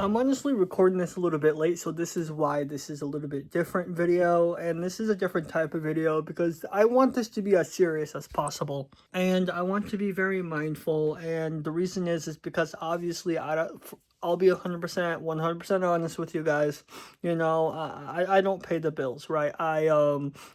I'm honestly recording this a little bit late, so this is why this is a little bit different video, and this is a different type of video because I want this to be as serious as possible, and I want to be very mindful, and the reason is because obviously I'll be 100% honest with you guys. You know, I don't pay the bills, right? I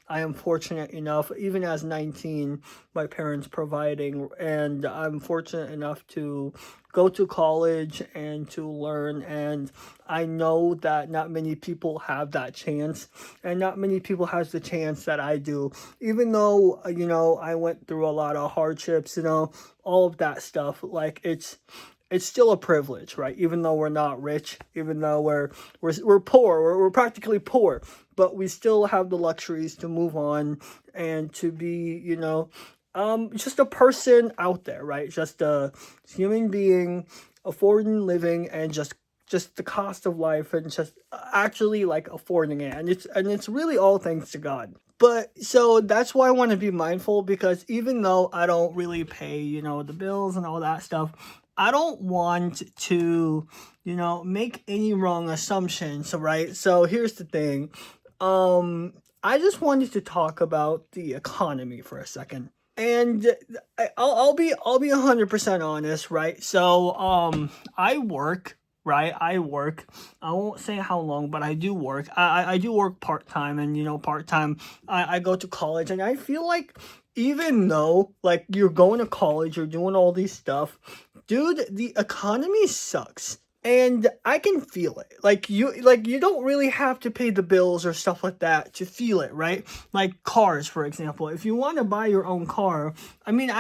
am fortunate enough, even as 19, my parents providing, and I'm fortunate enough to go to college and to learn, and I know that not many people have that chance, and not many people has the chance that I do, even though, you know, I went through a lot of hardships, you know, all of that stuff. Like, it's still a privilege, right? Even though we're not rich, even though we're poor, we're practically poor, but we still have the luxuries to move on and to be, you know, just a person out there, right? Just a human being, affording living, and just the cost of life, and just actually like affording it, and it's really all thanks to God. But so that's why I want to be mindful, because even though I don't really pay, you know, the bills and all that stuff, I don't want to, you know, make any wrong assumptions, right? So here's the thing. I just wanted to talk about the economy for a second. And I'll be 100% honest, right? So I work, right? I work. I won't say how long, but I do work. I do work part-time, and you know, part-time I go to college, and I feel like even though like you're going to college, you're doing all these stuff, dude, the economy sucks. And I can feel it. Like you don't really have to pay the bills or stuff like that to feel it, right? Like cars, for example. If you want to buy your own car, I mean,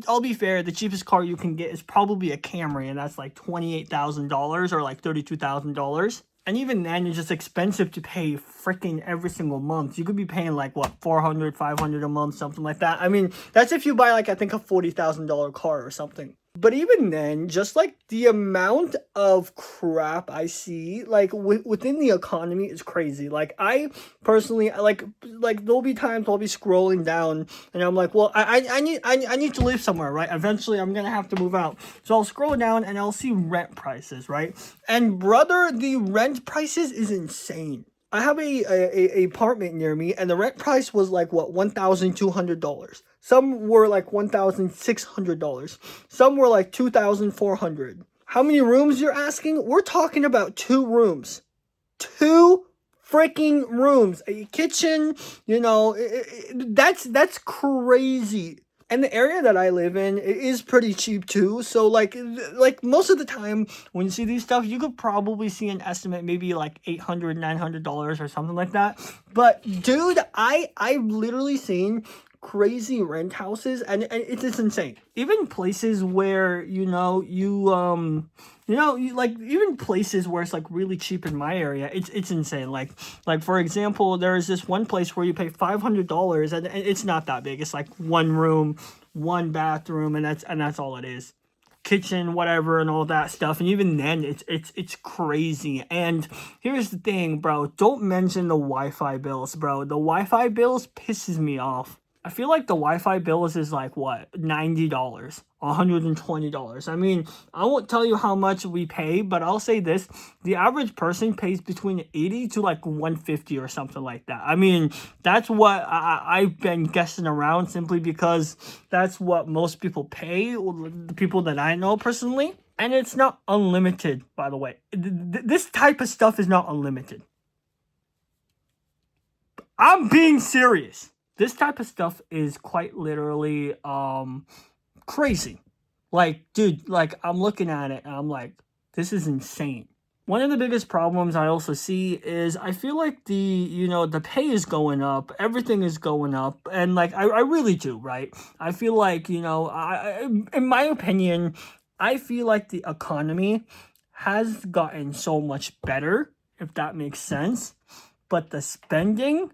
I'll be fair, the cheapest car you can get is probably a Camry, and that's like $28,000 or like $32,000. And even then, it's just expensive to pay freaking every single month. You could be paying like, what, $400, $500 a month, something like that. I mean, that's if you buy like, I think, a $40,000 car or something. But even then, just like the amount of crap I see, like within the economy is crazy. Like I personally, like there'll be times I'll be scrolling down and I'm like, well, I need to live somewhere, right? Eventually I'm gonna have to move out. So I'll scroll down and I'll see rent prices, right? And brother, the rent prices is insane. I have a apartment near me, and the rent price was like, what, $1,200. Some were like $1,600. Some were like $2,400. How many rooms you're asking? We're talking about 2 rooms. 2 freaking rooms. A kitchen, you know, that's crazy. And the area that I live in is pretty cheap too. So like most of the time when you see these stuff, you could probably see an estimate maybe like $800, $900 or something like that. But dude, I've literally seen crazy rent houses, and it's insane. Even places where, you know, like even places where it's like really cheap in my area, it's insane. Like for example, there's this one place where you pay $500, and it's not that big. It's like 1 room, 1 bathroom, and that's all it is. Kitchen, whatever, and all that stuff. And even then, it's crazy. And here's the thing, bro. Don't mention the Wi-Fi bills, bro. The Wi-Fi bills pisses me off. I feel like the Wi-Fi bills is like, what, $90, $120. I mean, I won't tell you how much we pay, but I'll say this. The average person pays between $80 to like $150 or something like that. I mean, that's what I've been guessing around, simply because that's what most people pay, the people that I know personally. And it's not unlimited, by the way. This type of stuff is not unlimited. I'm being serious. This type of stuff is quite literally crazy. Like, dude, like I'm looking at it and I'm like, this is insane. One of the biggest problems I also see is I feel like the pay is going up, everything is going up, and like I really do, right? I feel like, you know, in my opinion, I feel like the economy has gotten so much better, if that makes sense, but the spending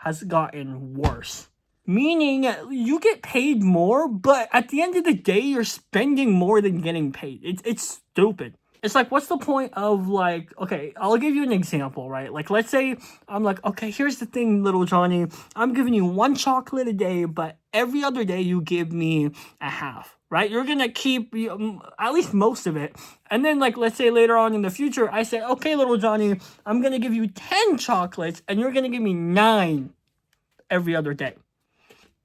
has gotten worse. Meaning you get paid more, but at the end of the day, you're spending more than getting paid. It's stupid. It's like, what's the point of, like, okay, I'll give you an example, right? Like, let's say I'm like, okay, here's the thing, little Johnny. I'm giving you 1 chocolate a day, but every other day you give me a half, right? You're gonna keep at least most of it. And then, like, let's say later on in the future, I say, okay, little Johnny, I'm gonna give you 10 chocolates, and you're gonna give me 9 every other day.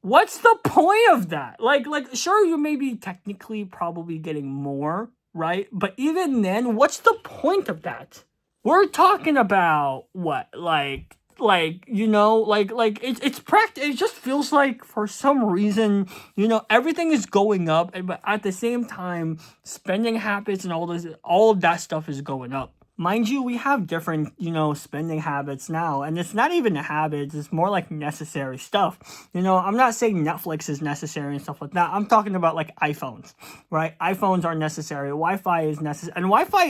What's the point of that? Like, sure, you may be technically probably getting more, right? But even then, what's the point of that? We're talking about what, you know, it's it just feels like for some reason, you know, everything is going up, but at the same time, spending habits and all of that stuff is going up. Mind you, we have different, you know, spending habits now, and it's not even a habit, it's more like necessary stuff. You know, I'm not saying Netflix is necessary and stuff like that. I'm talking about like iPhones, right? iPhones are necessary, Wi-Fi is necessary, and Wi-Fi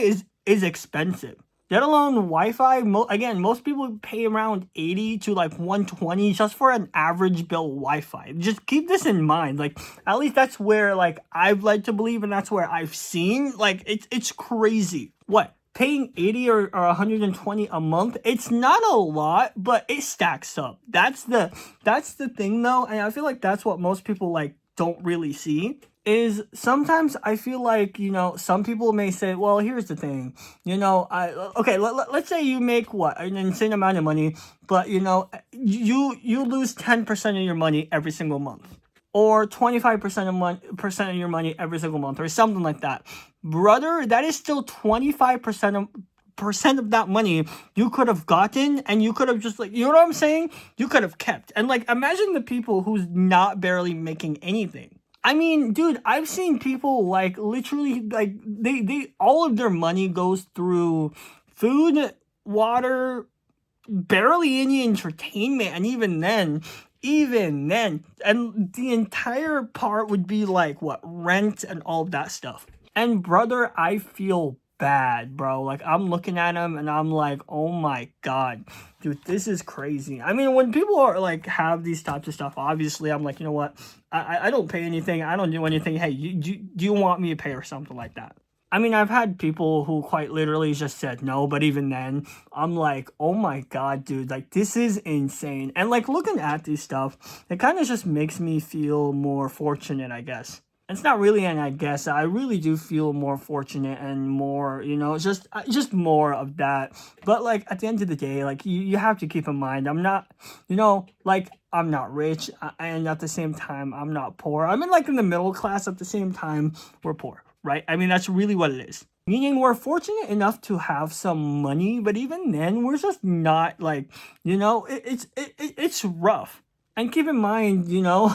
is expensive. Let alone Wi-Fi, again, most people pay around 80 to like 120 just for an average bill Wi-Fi. Just keep this in mind. Like, at least that's where, like, I've led to believe, and that's where I've seen. Like, it's crazy. What? Paying 80 or 120 a month, it's not a lot, but it stacks up. That's the thing, though, and I feel like that's what most people, like, don't really see. Is sometimes I feel like, you know, some people may say, well, here's the thing, you know, let's say you make what, an insane amount of money, but, you know, you lose 10% of your money every single month, or 25% of your money every single month, or something like that. Brother, that is still 25% of that money you could have gotten, and you could have just, like, you know what I'm saying? You could have kept. And, like, imagine the people who's not barely making anything. I mean, dude, I've seen people, like, literally, like, they all of their money goes through food, water, barely any entertainment, and even then, and the entire part would be, like, what, rent and all of that stuff. And, brother, I feel bad, bro. Like, I'm looking at him, and I'm like, oh my god, dude, this is crazy. I mean, when people are, like, have these types of stuff, obviously, I'm like, you know what, I don't pay anything, I don't do anything, hey, do you want me to pay or something like that? I mean, I've had people who quite literally just said no, but even then, I'm like, oh my god, dude, like, this is insane. And, like, looking at this stuff, it kind of just makes me feel more fortunate, I guess. It's not really an I guess. I really do feel more fortunate and more, you know, just more of that. But, like, at the end of the day, like, you have to keep in mind, I'm not, you know, like, I'm not rich, and at the same time, I'm not poor. I'm in, like, in the middle class, at the same time, we're poor, right? I mean, that's really what it is. Meaning we're fortunate enough to have some money, but even then, we're just not, like, you know, it's rough. And keep in mind, you know,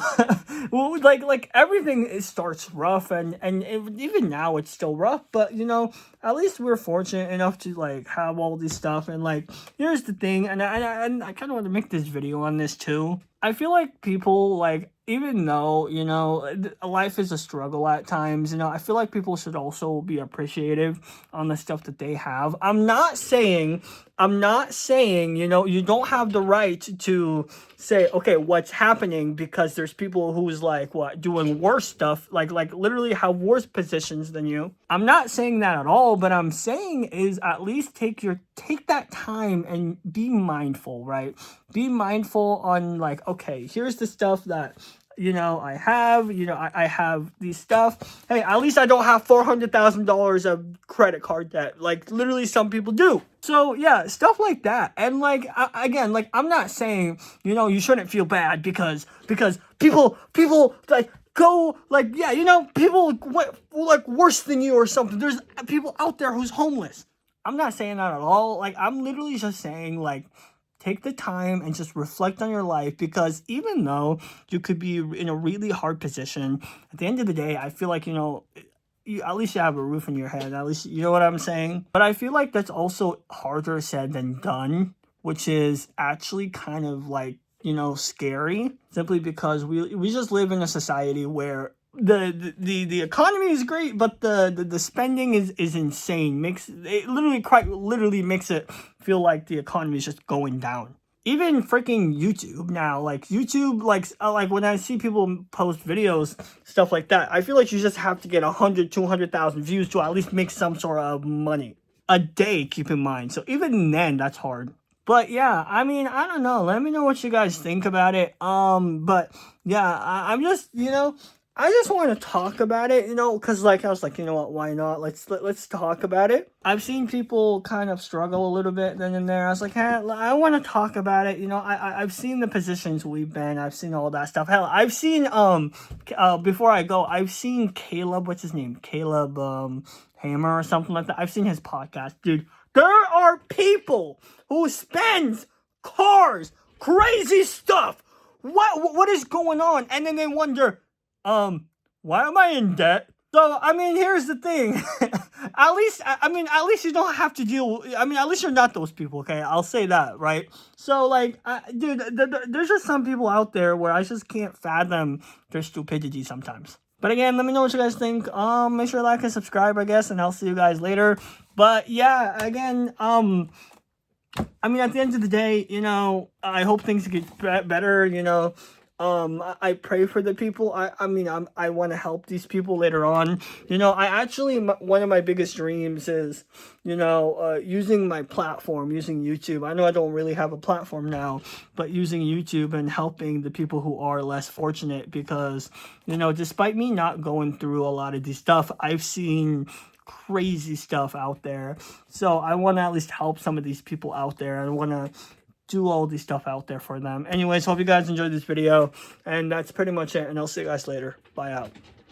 well, like everything starts rough, and even now it's still rough. But, you know, at least we're fortunate enough to, like, have all this stuff. And, like, here's the thing, and I kind of want to make this video on this too. I feel like people, like, even though, you know, life is a struggle at times, you know, I feel like people should also be appreciative on the stuff that they have. I'm not saying, you know, you don't have the right to say, okay, what's happening, because there's people who's, like, what, doing worse stuff, like literally have worse positions than you. I'm not saying that at all, but I'm saying is at least take that time and be mindful, right? Be mindful on, like, okay, here's the stuff that, you know, I have, you know, I have these stuff. Hey, at least I don't have $400,000 of credit card debt, like literally some people do. So yeah, stuff like that. And, like, again, like, I'm not saying, you know, you shouldn't feel bad because people like go, like, yeah, you know, people like worse than you or something. There's people out there who's homeless. I'm not saying that at all. Like, I'm literally just saying, like, take the time and just reflect on your life, because even though you could be in a really hard position, at the end of the day, I feel like, you know, at least you have a roof in your head. At least, you know what I'm saying? But I feel like that's also harder said than done, which is actually kind of, like, you know, scary, simply because we just live in a society where the economy is great, but the spending is insane. It literally makes it feel like the economy is just going down. even freaking YouTube now, like YouTube, like when I see people post videos, stuff like that, I feel like you just have to get 100, 200,000 views to at least make some sort of money a day, keep in mind. So even then, that's hard. But yeah, I mean, I don't know. Let me know what you guys think about it. But yeah, I'm just, I just want to talk about it, because like I was like, you know what, why not? Let's talk about it. I've seen people kind of struggle a little bit then and there. I was like, hey, I want to talk about it. I've seen the positions we've been. I've seen all that stuff. Hell, I've seen before I go, I've seen Caleb. What's his name? Caleb Hammer or something like that. I've seen his podcast, dude. There are people who spend cars, crazy stuff. What is going on? And then they wonder, why am I in debt? So, I mean, here's the thing. At least you don't have to deal, at least you're not those people, okay? I'll say that, right? So, like, dude, there's just some people out there where I just can't fathom their stupidity sometimes. But again, let me know what you guys think. Make sure to like and subscribe, I guess, and I'll see you guys later. But yeah, again, at the end of the day, I hope things get better, I pray for the people. I want to help these people later on. One of my biggest dreams is, using my platform, using YouTube. I know I don't really have a platform now, but using YouTube and helping the people who are less fortunate because, despite me not going through a lot of this stuff, I've seen crazy stuff out there. So I want to at least help some of these people out there. I want to do all this stuff out there for them. Anyways, hope you guys enjoyed this video, and that's pretty much it, and I'll see you guys later. Bye out.